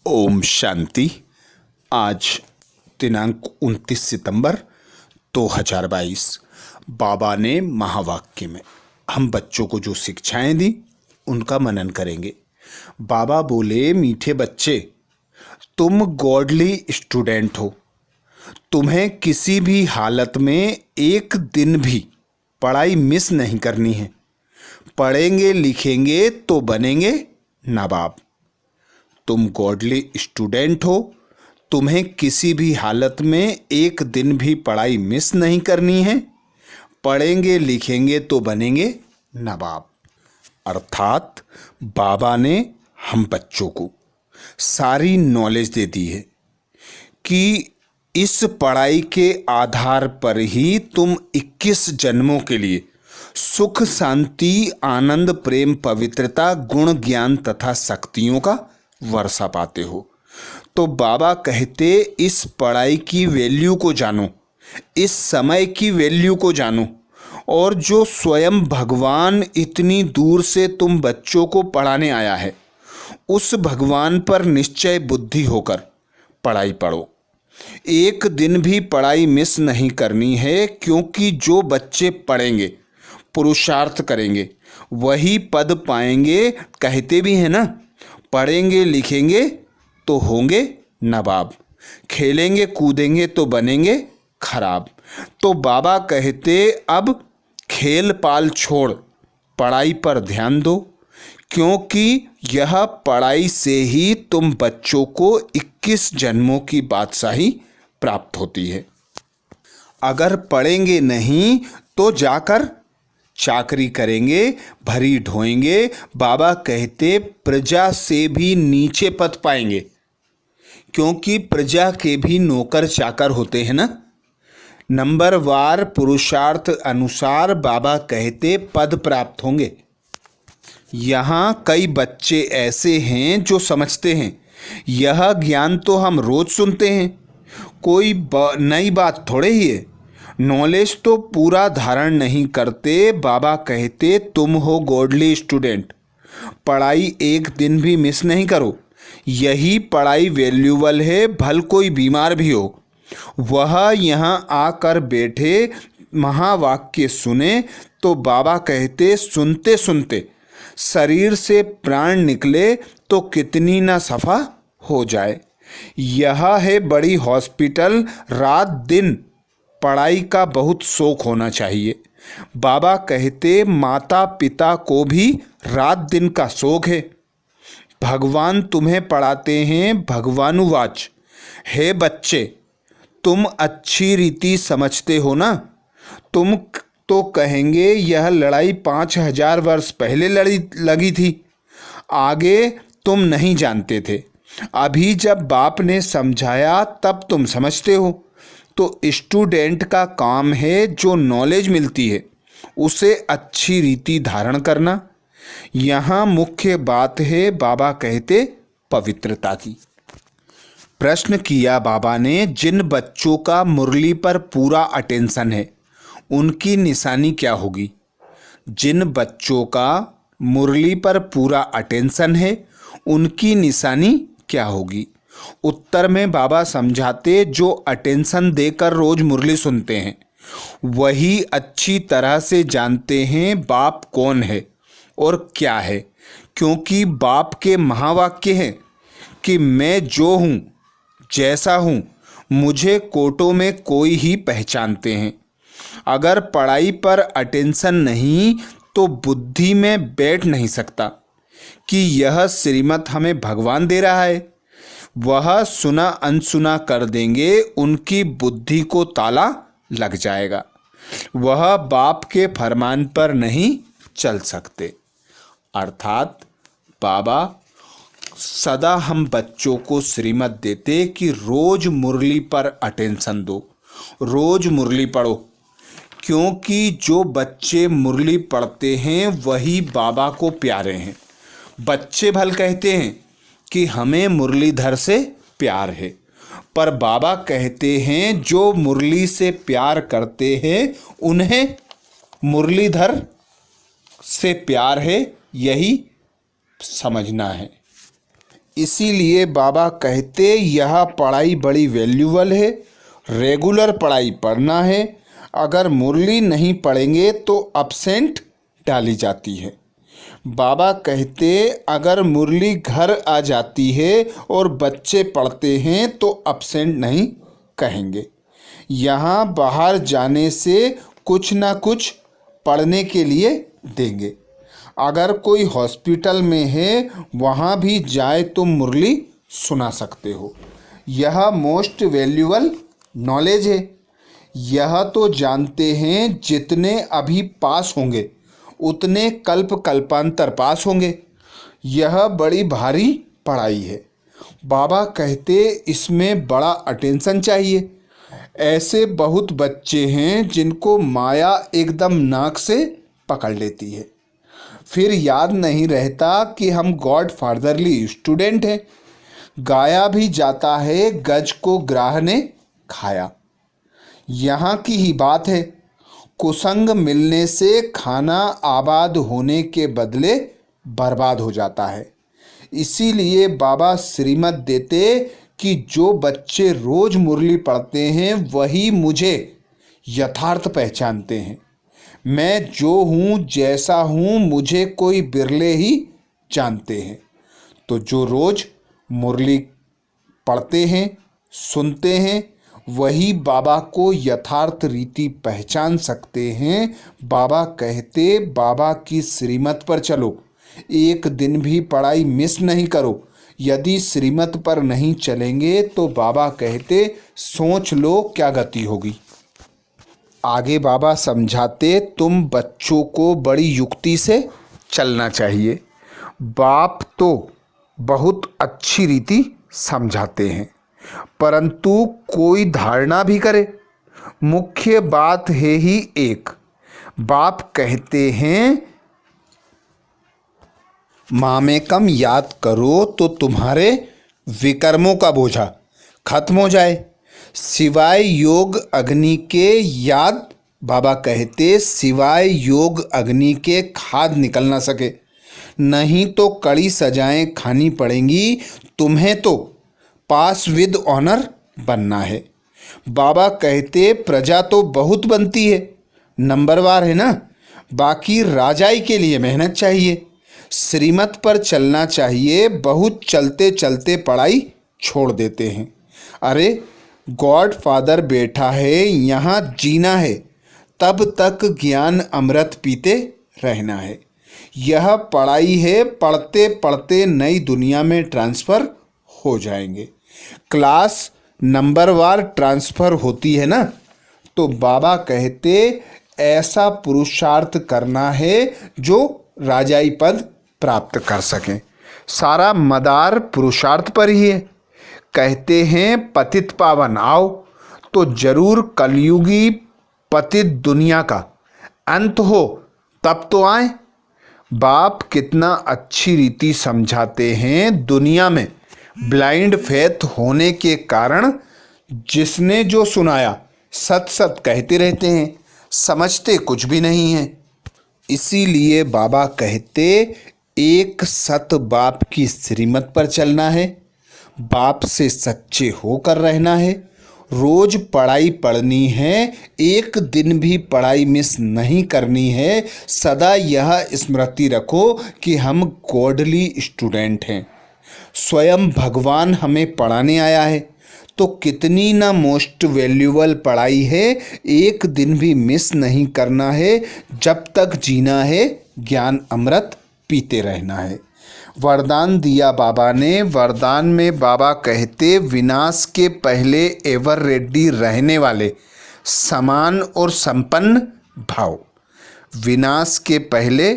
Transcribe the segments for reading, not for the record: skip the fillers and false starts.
ओम शांति। आज दिनांक 29 सितंबर 2022 बाबा ने महावाक्य में हम बच्चों को जो शिक्षाएं दी उनका मनन करेंगे। बाबा बोले, मीठे बच्चे, तुम गॉडली स्टूडेंट हो। तुम्हें किसी भी हालत में एक दिन भी पढ़ाई मिस नहीं करनी है। पढ़ेंगे लिखेंगे तो बनेंगे नवाब। तुम गॉडली स्टूडेंट हो। तुम्हें किसी भी हालत में एक दिन भी पढ़ाई मिस नहीं करनी है। पढ़ेंगे लिखेंगे तो बनेंगे नवाब। अर्थात बाबा ने हम बच्चों को सारी नॉलेज दे दी है कि इस पढ़ाई के आधार पर ही तुम 21 जन्मों के लिए सुख, शांति, आनंद, प्रेम, पवित्रता, गुण, ज्ञान तथा शक्तियों का वर्षा पाते हो। तो बाबा कहते, इस पढ़ाई की वैल्यू को जानो, इस समय की वैल्यू को जानो, और जो स्वयं भगवान इतनी दूर से तुम बच्चों को पढ़ाने आया है, उस भगवान पर निश्चय बुद्धि होकर पढ़ाई पढ़ो। एक दिन भी पढ़ाई मिस नहीं करनी है, क्योंकि जो बच्चे पढ़ेंगे, पुरुषार्थ करेंगे, वही पद पाएंगे। कहते भी हैं ना, पढ़ेंगे लिखेंगे तो होंगे नवाब, खेलेंगे कूदेंगे तो बनेंगे खराब। तो बाबा कहते, अब खेल पाल छोड़ पढ़ाई पर ध्यान दो, क्योंकि यह पढ़ाई से ही तुम बच्चों को 21 जन्मों की बादशाही प्राप्त होती है। अगर पढ़ेंगे नहीं तो जाकर चाकरी करेंगे, भरी ढोएंगे। बाबा कहते, प्रजा से भी नीचे पद पाएंगे, क्योंकि प्रजा के भी नौकर चाकर होते हैं ना। नंबरवार पुरुषार्थ अनुसार बाबा कहते पद प्राप्त होंगे। यहाँ कई बच्चे ऐसे हैं जो समझते हैं यह ज्ञान तो हम रोज सुनते हैं, कोई नई बात थोड़े ही है। नॉलेज तो पूरा धारण नहीं करते। बाबा कहते, तुम हो गॉडली स्टूडेंट, पढ़ाई एक दिन भी मिस नहीं करो। यही पढ़ाई वैल्यूबल है। भल कोई बीमार भी हो, वह यहाँ आकर बैठे, महावाक्य सुने, तो बाबा कहते, सुनते सुनते शरीर से प्राण निकले तो कितनी ना सफ़ा हो जाए। यह है बड़ी हॉस्पिटल। रात दिन पढ़ाई का बहुत शौक होना चाहिए। बाबा कहते, माता पिता को भी रात दिन का शौक है। भगवान तुम्हें पढ़ाते हैं। भगवानुवाच, हे बच्चे, तुम अच्छी रीति समझते हो ना। तुम तो कहेंगे यह लड़ाई 5000 वर्ष पहले लगी थी, आगे तुम नहीं जानते थे। अभी जब बाप ने समझाया तब तुम समझते हो। तो स्टूडेंट का काम है जो नॉलेज मिलती है उसे अच्छी रीति धारण करना। यहाँ मुख्य बात है, बाबा कहते, पवित्रता की। प्रश्न किया बाबा ने, जिन बच्चों का मुरली पर पूरा अटेंशन है उनकी निशानी क्या होगी? जिन बच्चों का मुरली पर पूरा अटेंशन है उनकी निशानी क्या होगी? उत्तर में बाबा समझाते, जो अटेंशन देकर रोज मुरली सुनते हैं वही अच्छी तरह से जानते हैं बाप कौन है और क्या है, क्योंकि बाप के महावाक्य हैं कि मैं जो हूँ, जैसा हूँ, मुझे कोटों में कोई ही पहचानते हैं। अगर पढ़ाई पर अटेंशन नहीं तो बुद्धि में बैठ नहीं सकता कि यह श्रीमत हमें भगवान दे रहा है। वह सुना अनसुना कर देंगे, उनकी बुद्धि को ताला लग जाएगा। वह बाप के फरमान पर नहीं चल सकते। अर्थात बाबा सदा हम बच्चों को श्रीमत देते कि रोज मुरली पर अटेंशन दो, रोज मुरली पढ़ो, क्योंकि जो बच्चे मुरली पढ़ते हैं वही बाबा को प्यारे हैं। बच्चे भल कहते हैं कि हमें मुरलीधर से प्यार है, पर बाबा कहते हैं जो मुरली से प्यार करते हैं उन्हें मुरलीधर से प्यार है, यही समझना है। इसीलिए बाबा कहते यह पढ़ाई बड़ी वैल्यूबल है, रेगुलर पढ़ाई पढ़ना है। अगर मुरली नहीं पढ़ेंगे तो अब्सेंट डाली जाती है। बाबा कहते अगर मुरली घर आ जाती है और बच्चे पढ़ते हैं तो अब्सेंट नहीं कहेंगे। यहाँ बाहर जाने से कुछ ना कुछ पढ़ने के लिए देंगे। अगर कोई हॉस्पिटल में है वहाँ भी जाए तो मुरली सुना सकते हो। यह मोस्ट वैल्यूबल नॉलेज है। यह तो जानते हैं जितने अभी पास होंगे उतने कल्प कल्पांतर पास होंगे। यह बड़ी भारी पढ़ाई है। बाबा कहते इसमें बड़ा अटेंशन चाहिए। ऐसे बहुत बच्चे हैं जिनको माया एकदम नाक से पकड़ लेती है, फिर याद नहीं रहता कि हम गॉड फादरली स्टूडेंट हैं। गाया भी जाता है गज को ग्राह ने खाया। यहाँ की ही बात है। कुसंग मिलने से खाना आबाद होने के बदले बर्बाद हो जाता है। इसीलिए बाबा श्रीमत देते कि जो बच्चे रोज मुरली पढ़ते हैं वही मुझे यथार्थ पहचानते हैं। मैं जो हूँ जैसा हूँ मुझे कोई बिरले ही जानते हैं। तो जो रोज मुरली पढ़ते हैं सुनते हैं वही बाबा को यथार्थ रीति पहचान सकते हैं। बाबा कहते बाबा की श्रीमत पर चलो, एक दिन भी पढ़ाई मिस नहीं करो। यदि श्रीमत पर नहीं चलेंगे तो बाबा कहते सोच लो क्या गति होगी। आगे बाबा समझाते तुम बच्चों को बड़ी युक्ति से चलना चाहिए। बाप तो बहुत अच्छी रीति समझाते हैं परंतु कोई धारणा भी करे, मुख्य बात है ही एक। बाप कहते हैं मामेकम याद करो तो तुम्हारे विकर्मों का बोझा खत्म हो जाए। सिवाय योग अग्नि के याद बाबा कहते सिवाय योग अग्नि के खाद निकल ना सके। नहीं तो कड़ी सजाएं खानी पड़ेंगी। तुम्हें तो पास विद ऑनर बनना है। बाबा कहते प्रजा तो बहुत बनती है, नंबरवार है ना। बाकी राजाई के लिए मेहनत चाहिए, श्रीमत पर चलना चाहिए। बहुत चलते चलते पढ़ाई छोड़ देते हैं। अरे गॉड फादर बैठा है, यहाँ जीना है, तब तक ज्ञान अमृत पीते रहना है। यह पढ़ाई है, पढ़ते पढ़ते नई दुनिया में ट्रांसफ़र हो जाएंगे। क्लास नंबरवार ट्रांसफ़र होती है ना, तो बाबा कहते ऐसा पुरुषार्थ करना है जो राजाई पद प्राप्त कर सकें। सारा मदार पुरुषार्थ पर ही है। कहते हैं पतित पावन आओ, तो जरूर कलयुगी पतित दुनिया का अंत हो तब तो आए। बाप कितना अच्छी रीति समझाते हैं। दुनिया में ब्लाइंड फेथ होने के कारण जिसने जो सुनाया सत सत कहते रहते हैं, समझते कुछ भी नहीं है। इसीलिए बाबा कहते एक सत बाप की श्रीमत पर चलना है, बाप से सच्चे होकर रहना है, रोज पढ़ाई पढ़नी है, एक दिन भी पढ़ाई मिस नहीं करनी है। सदा यह स्मृति रखो कि हम गॉडली स्टूडेंट हैं। स्वयं भगवान हमें पढ़ाने आया है, तो कितनी ना मोस्ट वैल्यूबल पढ़ाई है। एक दिन भी मिस नहीं करना है। जब तक जीना है ज्ञान अमृत पीते रहना है। वरदान दिया बाबा ने। वरदान में बाबा कहते विनाश के पहले एवर रेडी रहने वाले समान और संपन्न भाव। विनाश के पहले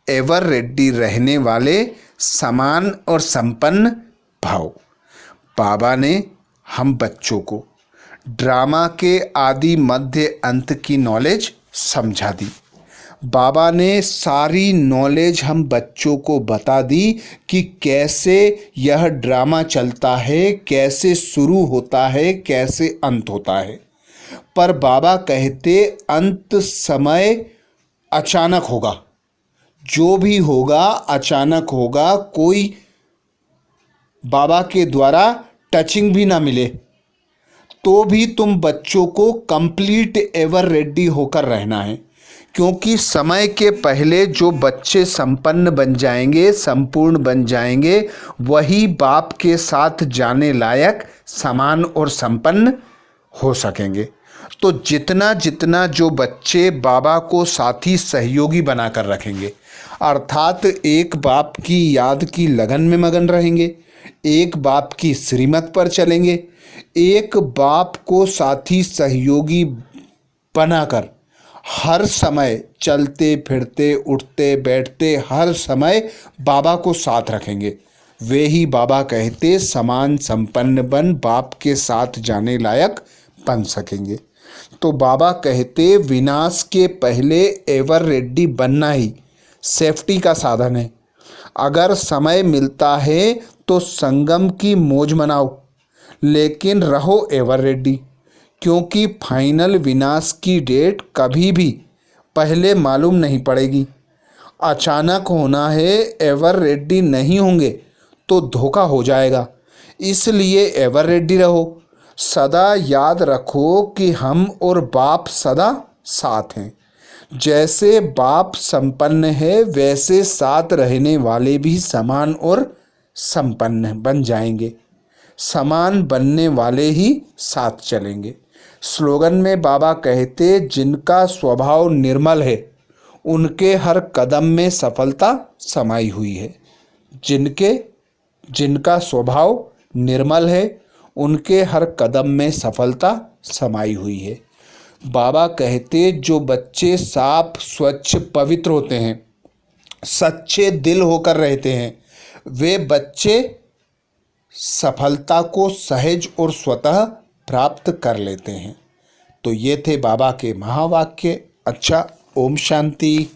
एवर रेडी रहने वाले समान और संपन्न भाव। बाबा ने हम बच्चों को ड्रामा के आदि मध्य अंत की नॉलेज समझा दी। बाबा ने सारी नॉलेज हम बच्चों को बता दी कि कैसे यह ड्रामा चलता है, कैसे शुरू होता है, कैसे अंत होता है। पर बाबा कहते अंत समय अचानक होगा, जो भी होगा अचानक होगा। कोई बाबा के द्वारा टचिंग भी ना मिले, तो भी तुम बच्चों को कंप्लीट एवर रेडी होकर रहना है। क्योंकि समय के पहले जो बच्चे संपन्न बन जाएंगे, संपूर्ण बन जाएंगे, वही बाप के साथ जाने लायक, समान और संपन्न हो सकेंगे। तो जितना जितना जो बच्चे बाबा को साथी सहयोगी बनाकर रखेंगे, अर्थात एक बाप की याद की लगन में मगन रहेंगे, एक बाप की श्रीमत पर चलेंगे, एक बाप को साथी सहयोगी बनाकर हर समय चलते फिरते उठते बैठते हर समय बाबा को साथ रखेंगे, वे ही बाबा कहते समान संपन्न बन बाप के साथ जाने लायक बन सकेंगे। तो बाबा कहते विनाश के पहले एवर रेडी बनना ही सेफ्टी का साधन है। अगर समय मिलता है तो संगम की मौज मनाओ, लेकिन रहो एवर रेडी, क्योंकि फाइनल विनाश की डेट कभी भी पहले मालूम नहीं पड़ेगी। अचानक होना है, एवर रेडी नहीं होंगे तो धोखा हो जाएगा। इसलिए एवर रेडी रहो। सदा याद रखो कि हम और बाप सदा साथ हैं। जैसे बाप संपन्न है, वैसे साथ रहने वाले भी समान और संपन्न बन जाएंगे। समान बनने वाले ही साथ चलेंगे। स्लोगन में बाबा कहते जिनका स्वभाव निर्मल है, उनके हर कदम में सफलता समाई हुई है। जिनका स्वभाव निर्मल है, उनके हर कदम में सफलता समाई हुई है। बाबा कहते जो बच्चे साफ स्वच्छ पवित्र होते हैं, सच्चे दिल होकर रहते हैं, वे बच्चे सफलता को सहज और स्वतः प्राप्त कर लेते हैं। तो ये थे बाबा के महावाक्य। अच्छा, ओम शांति।